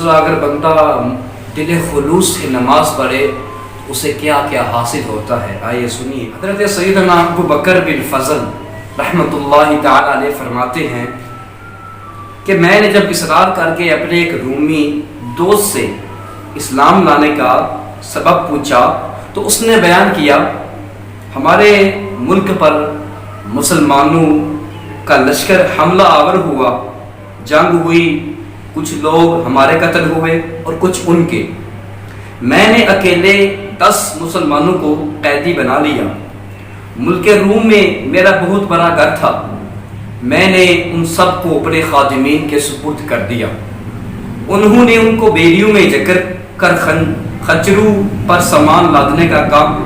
طرح اگر بندہ دل خلوص سے نماز پڑھے اسے کیا کیا حاصل ہوتا ہے، آئیے سنیے۔ حضرت سیدنا ابو بکر بن فضل رحمۃ اللہ تعالی علیہ فرماتے ہیں کہ میں نے جب اصرار کر کے اپنے ایک رومی دوست سے اسلام لانے کا سبب پوچھا تو اس نے بیان کیا ہمارے ملک پر مسلمانوں کا لشکر حملہ آور ہوا، جنگ ہوئی، کچھ لوگ ہمارے قتل ہوئے اور کچھ ان کے۔ میں نے اکیلے 10 مسلمانوں کو قیدی بنا لیا۔ ملک روم میں میرا بہت بڑا گھر تھا، میں نے ان سب کو اپنے خادمین کے سپرد کر دیا۔ انہوں نے ان کو بیڑیوں میں جکر کر خچروں پر سامان لادنے کا کام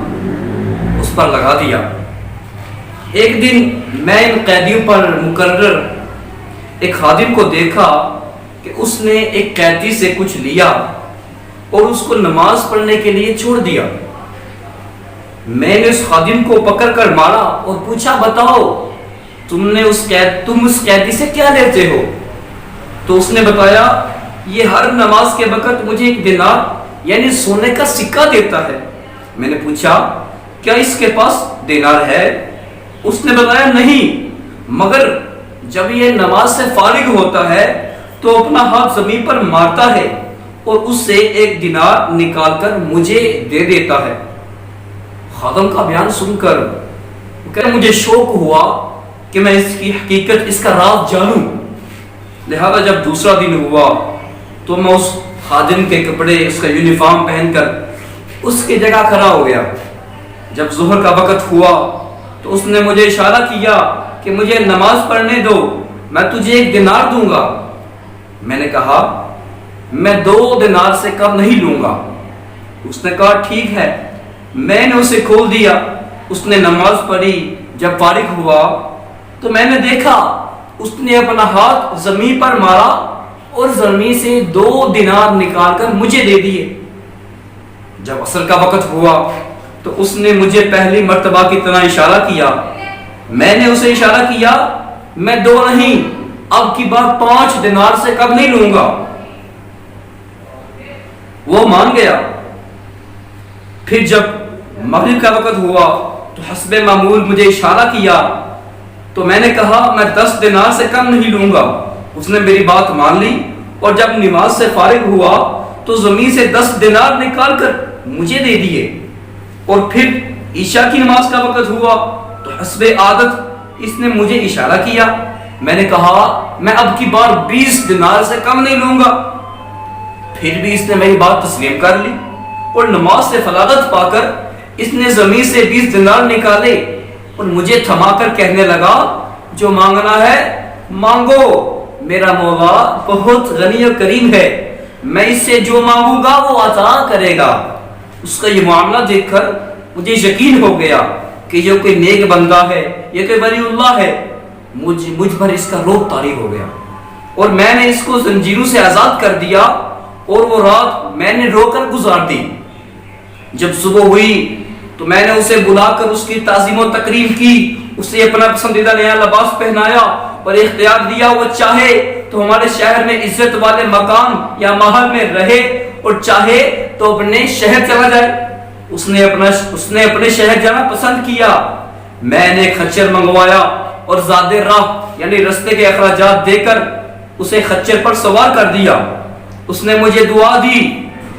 اس پر لگا دیا۔ ایک دن میں ان قیدیوں پر مقرر ایک خادم کو دیکھا کہ اس نے ایک قیدی سے کچھ لیا اور اس کو نماز پڑھنے کے لیے چھوڑ دیا۔ میں نے اس خادم کو پکڑ کر مارا اور پوچھا بتاؤ تم اس قیدی سے کیا لیتے ہو؟ تو اس نے بتایا یہ ہر نماز کے وقت مجھے 1 دینار یعنی سونے کا سکہ دیتا ہے۔ میں نے پوچھا کیا اس کے پاس دینار ہے؟ اس نے بتایا نہیں، مگر جب یہ نماز سے فارغ ہوتا ہے تو اپنا ہاتھ زمین پر مارتا ہے اور اس سے 1 دینار نکال کر مجھے دے دیتا ہے۔ خادم کا بیان سن کر مجھے شوق ہوا کہ میں اس کی حقیقت، اس کا راز جانوں۔ لہذا جب دوسرا دن ہوا تو میں اس خادم کے کپڑے، اس کا یونیفارم پہن کر اس کی جگہ کھڑا ہو گیا۔ جب ظہر کا وقت ہوا تو اس نے مجھے اشارہ کیا کہ مجھے نماز پڑھنے دو، میں تجھے 1 دینار دوں گا۔ میں نے کہا میں 2 دینار سے کم نہیں لوں گا۔ اس نے کہا ٹھیک ہے۔ میں نے اسے کھول دیا، اس نے نماز پڑھی۔ جب فارغ ہوا تو میں نے دیکھا اس نے اپنا ہاتھ زمین پر مارا اور زمین سے 2 دینار نکال کر مجھے دے دیے۔ جب عصر کا وقت ہوا تو اس نے مجھے پہلی مرتبہ کی طرح اشارہ کیا۔ میں نے اسے اشارہ کیا میں 2 نہیں، اب کی بار 5 دینار سے کم نہیں لوں گا۔ وہ مان گیا۔ پھر جب مغرب کا وقت ہوا تو حسب معمول مجھے اشارہ کیا تو میں نے کہا میں 10 دینار سے کم نہیں لوں گا۔ اس نے میری بات مان لی اور جب نماز سے فارغ ہوا تو زمین سے 10 دینار نکال کر مجھے دے دیے۔ اور پھر عشاء کی نماز کا وقت ہوا تو حسب عادت اس نے مجھے اشارہ کیا۔ میں نے کہا میں اب کی بار 20 دینار سے کم نہیں لوں گا۔ پھر بھی اس نے میری بات تسلیم کر لی اور نماز سے فلاغت پا کر اس نے زمین سے 20 دینار نکالے اور مجھے تھما کر کہنے لگا جو مانگنا ہے مانگو، میرا مولا بہت غنی و کریم ہے، میں اس سے جو مانگوں گا وہ عطا کرے گا۔ اس کا یہ معاملہ دیکھ کر مجھے یقین ہو گیا کہ یہ کوئی نیک بندہ ہے، یہ کوئی ولی اللہ ہے۔ مجھ پر اس کا روب طاری ہو گیا اور میں نے اس کو زنجیروں سے آزاد کر دیا اور وہ رات میں نے رو کر گزار دی۔ جب صبح ہوئی تو میں نے اسے بلا کر اس کی تعظیم و تکریم کی، اسے اپنا پسندیدہ نیا لباس پہنایا اور اختیار دیا وہ چاہے تو ہمارے شہر میں عزت والے مکان یا محل میں رہے اور چاہے تو اپنے شہر چلا جائے۔ اس نے اپنے شہر جانا پسند کیا۔ میں نے ایک خچر منگوایا اور زادِ راہ یعنی رستے کے اخراجات دے کر اسے خچر پر سوار کر دیا۔ اس نے مجھے دعا دی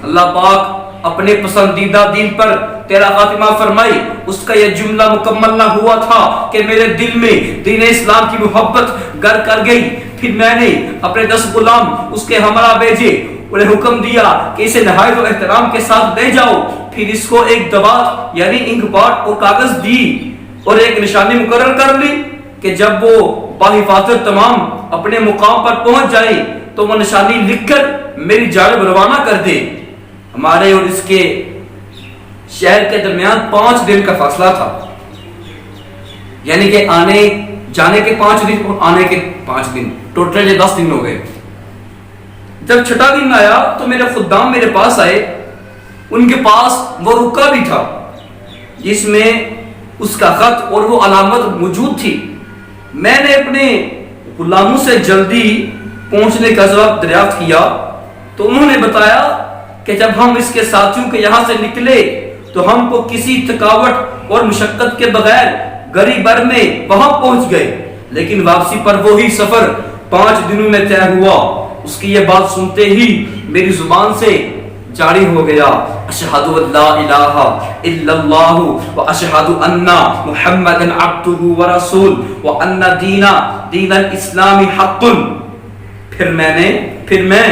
اللہ پاک اپنے پسندیدہ دین پر تیرا خاتمہ فرمائی۔ اس کا یہ جملہ مکمل نہ ہوا تھا کہ میرے دل میں دین اسلام کی محبت گر کر گئی۔ پھر میں نے اپنے 10 غلام اس کے ہمراہ بھیجے، انہیں حکم دیا کہ اسے نہایت و احترام کے ساتھ لے جاؤ۔ پھر اس کو ایک دوات یعنی انک پاٹ اور کاغذ دی اور ایک نشانی مقرر کر لی کہ جب وہ باحفاظت تمام اپنے مقام پر پہنچ جائے تو وہ نشانی لکھ کر میری جانب روانہ کر دے۔ ہمارے اور اس کے شہر کے درمیان 5 دن کا فاصلہ تھا، یعنی کہ آنے جانے کے 5 دن اور آنے کے 5 دن، ٹوٹل 10 دن ہو گئے۔ جب 6واں دن آیا تو میرے خدام میرے پاس آئے، ان کے پاس وہ رکا بھی تھا جس میں اس کا خط اور وہ علامت موجود تھی۔ میں نے اپنے غلاموں سے جلدی پہنچنے کا جواب دریافت کیا تو انہوں نے بتایا کہ جب ہم اس کے ساتھیوں کے یہاں سے نکلے تو ہم کو کسی تھکاوٹ اور مشقت کے بغیر گری بھر میں وہاں پہنچ گئے، لیکن واپسی پر وہی سفر 5 دنوں میں طے ہوا۔ اس کی یہ بات سنتے ہی میری زبان سے جاری ہو گیا، اشہد ان لا الہ الا اللہ واشہد ان محمدا عبدہ ورسول وان دین الاسلام حق۔ پھر میں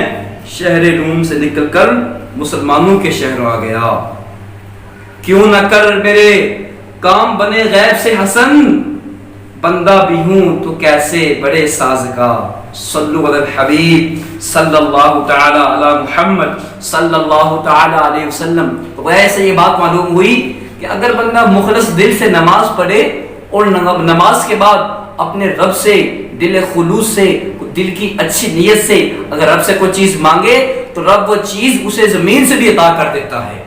شہر روم سے نکل کر مسلمانوں کے شہر آ گیا۔ کیوں نہ کر میرے کام بنے غیب سے حسن، بندہ بھی ہوں تو کیسے بڑے ساز کا۔ صلو علی الحبیب صلی اللہ تعالی علی محمد صلی اللہ تعالی علیہ وسلم۔ تو ایسے یہ بات معلوم ہوئی کہ اگر بندہ مخلص دل سے نماز پڑھے اور نماز کے بعد اپنے رب سے دل خلوص سے، دل کی اچھی نیت سے اگر رب سے کوئی چیز مانگے تو رب وہ چیز اسے زمین سے بھی عطا کر دیتا ہے۔